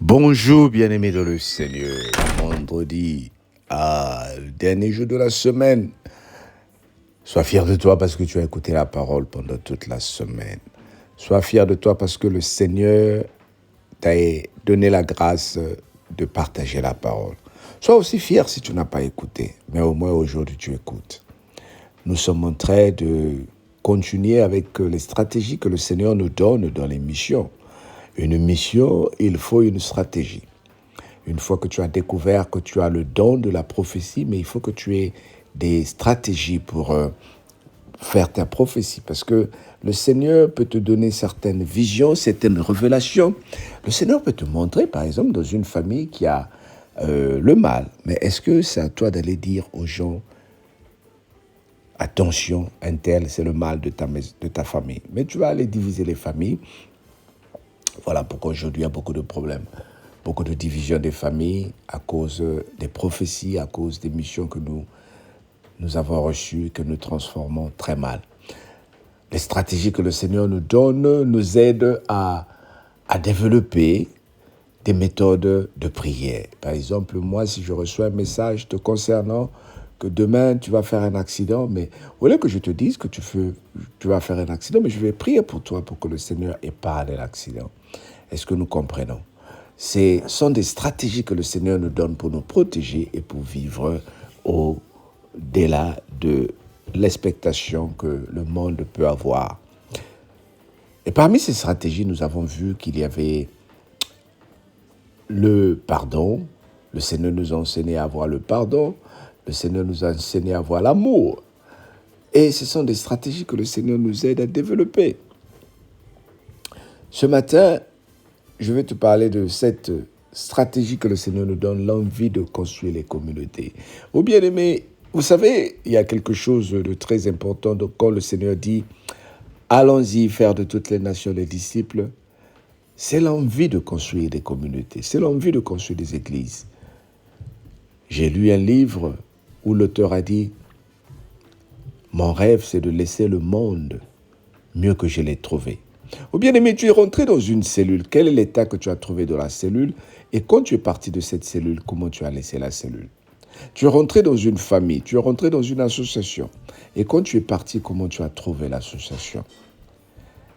Bonjour bien-aimés dans le Seigneur. Vendredi, le dernier jour de la semaine. Sois fier de toi parce que tu as écouté la parole pendant toute la semaine. Sois fier de toi parce que le Seigneur t'a donné la grâce de partager la parole. Sois aussi fier si tu n'as pas écouté, mais au moins aujourd'hui tu écoutes. Nous sommes en train de continuer avec les stratégies que le Seigneur nous donne dans les missions. Une mission, il faut une stratégie. Une fois que tu as découvert que tu as le don de la prophétie, mais il faut que tu aies des stratégies pour faire ta prophétie. Parce que le Seigneur peut te donner certaines visions, certaines révélations. Le Seigneur peut te montrer, par exemple, dans une famille qui a le mal. Mais est-ce que c'est à toi d'aller dire aux gens, attention, un tel, c'est le mal de ta famille. Mais tu vas aller diviser les familles. Voilà pourquoi aujourd'hui il y a beaucoup de problèmes, beaucoup de divisions des familles à cause des prophéties, à cause des missions que nous avons reçues, que nous transformons très mal. Les stratégies que le Seigneur nous donne nous aident à développer des méthodes de prière. Par exemple, moi, si je reçois un message te concernant que demain tu vas faire un accident, mais au lieu que je te dise que tu vas faire un accident, mais je vais prier pour toi pour que le Seigneur épargne l'accident. Est-ce que nous comprenons? Ce sont des stratégies que le Seigneur nous donne pour nous protéger et pour vivre au-delà de l'expectation que le monde peut avoir. Et parmi ces stratégies, nous avons vu qu'il y avait le pardon. Le Seigneur nous a enseigné à avoir le pardon. Le Seigneur nous a enseigné à avoir l'amour. Et ce sont des stratégies que le Seigneur nous aide à développer. Ce matin, je vais te parler de cette stratégie que le Seigneur nous donne, l'envie de construire les communautés. Oh bien-aimés, vous savez, il y a quelque chose de très important. Donc, quand le Seigneur dit « Allons-y, faire de toutes les nations les disciples », c'est l'envie de construire des communautés, c'est l'envie de construire des églises. J'ai lu un livre où l'auteur a dit « Mon rêve, c'est de laisser le monde mieux que je l'ai trouvé. » Ou bien aimé, tu es rentré dans une cellule. Quel est l'état que tu as trouvé dans la cellule? Et quand tu es parti de cette cellule, comment tu as laissé la cellule? Tu es rentré dans une famille, tu es rentré dans une association. Et quand tu es parti, comment tu as trouvé l'association?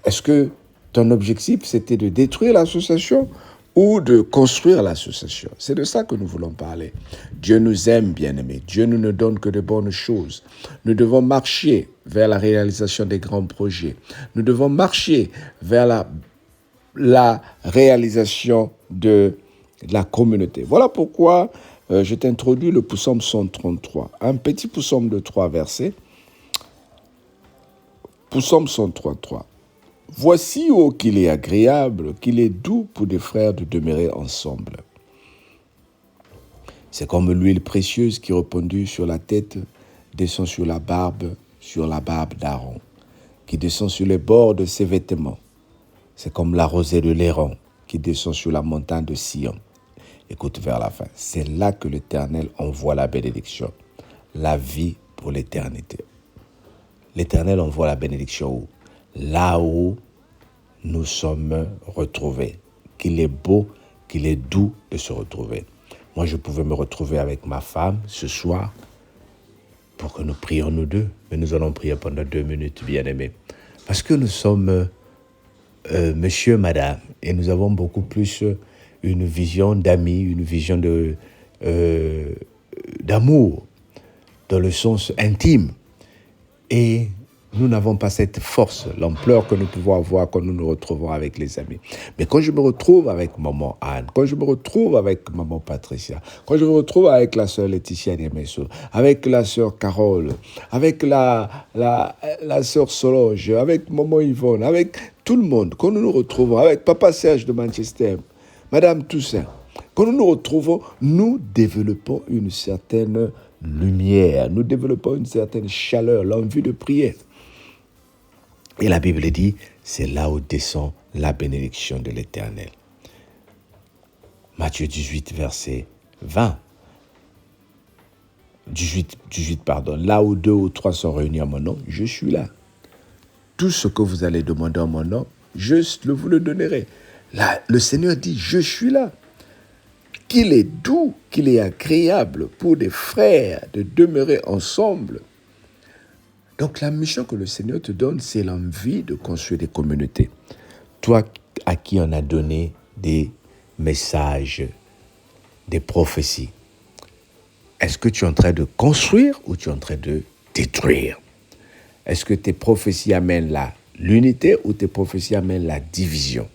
Est-ce que ton objectif, c'était de détruire l'association ou de construire l'association? C'est de ça que nous voulons parler. Dieu nous aime, bien-aimés. Dieu ne nous donne que de bonnes choses. Nous devons marcher vers la réalisation des grands projets. Nous devons marcher vers la réalisation de la communauté. Voilà pourquoi je t'introduis le psaume 133. Un petit psaume de 3 versets. Psaume 133. Voici, ô qu'il est agréable, qu'il est doux pour des frères de demeurer ensemble. C'est comme l'huile précieuse qui répandue sur la tête descend sur la barbe d'Aaron, qui descend sur les bords de ses vêtements. C'est comme la rosée de l'Héron qui descend sur la montagne de Sion. Écoute vers la fin. C'est là que l'Éternel envoie la bénédiction, la vie pour l'éternité. L'Éternel envoie la bénédiction où? Là où nous sommes retrouvés. Qu'il est beau, qu'il est doux de se retrouver. Moi, je pouvais me retrouver avec ma femme ce soir pour que nous prions nous deux. Mais nous allons prier pendant 2 minutes, bien-aimés. Parce que nous sommes monsieur, madame, et nous avons beaucoup plus une vision d'amis, une vision d'amour, dans le sens intime. Et nous n'avons pas cette force, l'ampleur que nous pouvons avoir quand nous nous retrouvons avec les amis. Mais quand je me retrouve avec maman Anne, quand je me retrouve avec maman Patricia, quand je me retrouve avec la sœur Laetitia Niemesso, avec la sœur Carole, avec la sœur Solange, avec maman Yvonne, avec tout le monde, quand nous nous retrouvons avec papa Serge de Manchester, madame Toussaint, quand nous nous retrouvons, nous développons une certaine lumière, nous développons une certaine chaleur, l'envie de prier. Et la Bible dit, c'est là où descend la bénédiction de l'Éternel. Matthieu 18, verset 20. 18, là où 2 ou 3 sont réunis en mon nom, je suis là. Tout ce que vous allez demander en mon nom, je vous le donnerai. Là, le Seigneur dit, je suis là. qu'il est doux, qu'il est agréable pour des frères de demeurer ensemble. Donc la mission que le Seigneur te donne, c'est l'envie de construire des communautés. Toi à qui on a donné des messages, des prophéties, est-ce que tu es en train de construire ou tu es en train de détruire? Est-ce que tes prophéties amènent l'unité ou tes prophéties amènent la division?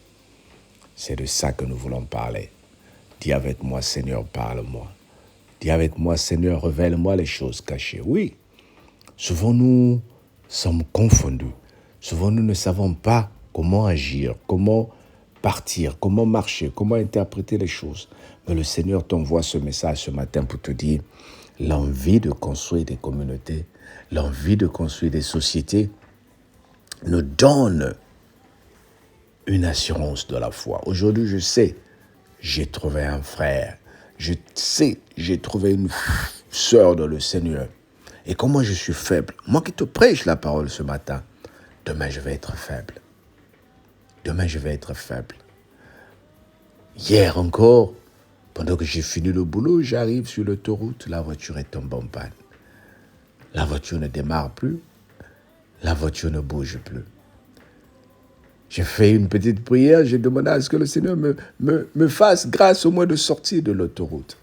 C'est de ça que nous voulons parler. Dis avec moi, Seigneur, parle-moi. Dis avec moi, Seigneur, révèle-moi les choses cachées. Oui, souvent nous sommes confondus. Souvent nous ne savons pas comment agir, comment partir, comment marcher, comment interpréter les choses. Mais le Seigneur t'envoie ce message ce matin pour te dire l'envie de construire des communautés, l'envie de construire des sociétés nous donne une assurance de la foi. Aujourd'hui, je sais, j'ai trouvé un frère. Je sais, j'ai trouvé une sœur dans le Seigneur. Et comment je suis faible. Moi qui te prêche la parole ce matin, demain je vais être faible. Demain je vais être faible. Hier encore, pendant que j'ai fini le boulot, j'arrive sur l'autoroute, la voiture est tombée en panne. La voiture ne démarre plus, la voiture ne bouge plus. J'ai fait une petite prière, j'ai demandé à ce que le Seigneur me fasse grâce au moins de sortir de l'autoroute.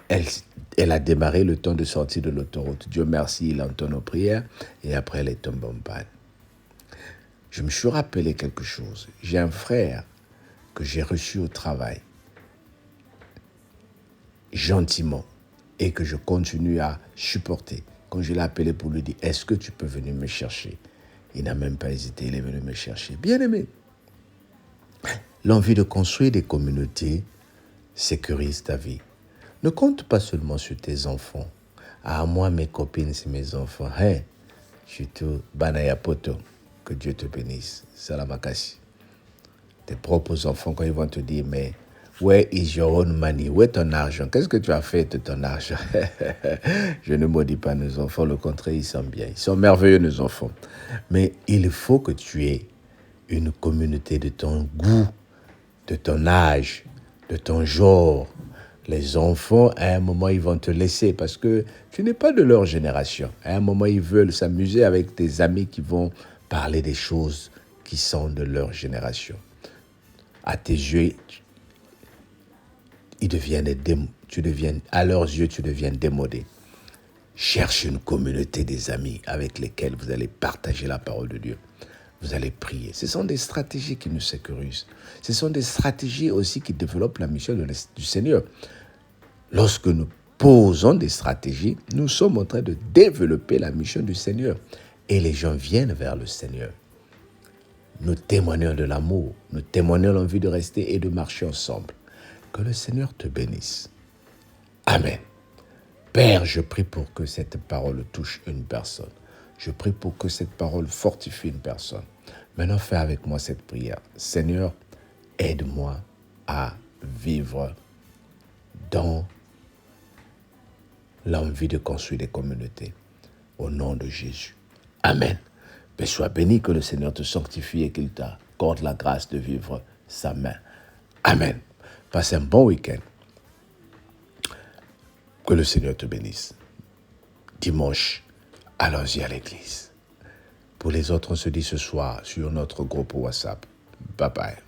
Elle a démarré le temps de sortir de l'autoroute. Dieu merci, il entend nos prières et après elle est tombée en panne. Je me suis rappelé quelque chose. J'ai un frère que j'ai reçu au travail, gentiment, et que je continue à supporter. Quand je l'ai appelé pour lui dire, est-ce que tu peux venir me chercher? Il n'a même pas hésité, il est venu me chercher. Bien-aimé, l'envie de construire des communautés sécurise ta vie. Ne compte pas seulement sur tes enfants. Ah, moi, mes copines, c'est mes enfants. Hein? Surtout, Banaya Poto, que Dieu te bénisse. Salamakasi. Tes propres enfants, quand ils vont te dire, mais where is your own money? Où est ton argent? Qu'est-ce que tu as fait de ton argent? Je ne maudis pas nos enfants, le contraire, ils sont bien. Ils sont merveilleux, nos enfants. Mais il faut que tu aies une communauté de ton goût, de ton âge, de ton genre. Les enfants, à un moment, ils vont te laisser parce que tu n'es pas de leur génération. À un moment, ils veulent s'amuser avec tes amis qui vont parler des choses qui sont de leur génération. À tes yeux, à leurs yeux, tu deviens démodé. Cherche une communauté des amis avec lesquels vous allez partager la parole de Dieu. Vous allez prier. Ce sont des stratégies qui nous sécurisent. Ce sont des stratégies aussi qui développent la mission du Seigneur. Lorsque nous posons des stratégies, nous sommes en train de développer la mission du Seigneur. Et les gens viennent vers le Seigneur. Nous témoignons de l'amour. Nous témoignons l'envie de rester et de marcher ensemble. Que le Seigneur te bénisse. Amen. Père, je prie pour que cette parole touche une personne. Je prie pour que cette parole fortifie une personne. Maintenant, fais avec moi cette prière. Seigneur, aide-moi à vivre dans l'envie de construire des communautés. Au nom de Jésus. Amen. Mais sois béni, que le Seigneur te sanctifie et qu'il t'accorde la grâce de vivre sa main. Amen. Passe un bon week-end. Que le Seigneur te bénisse. Dimanche, allons-y à l'église. Pour les autres, on se dit ce soir sur notre groupe WhatsApp. Bye bye.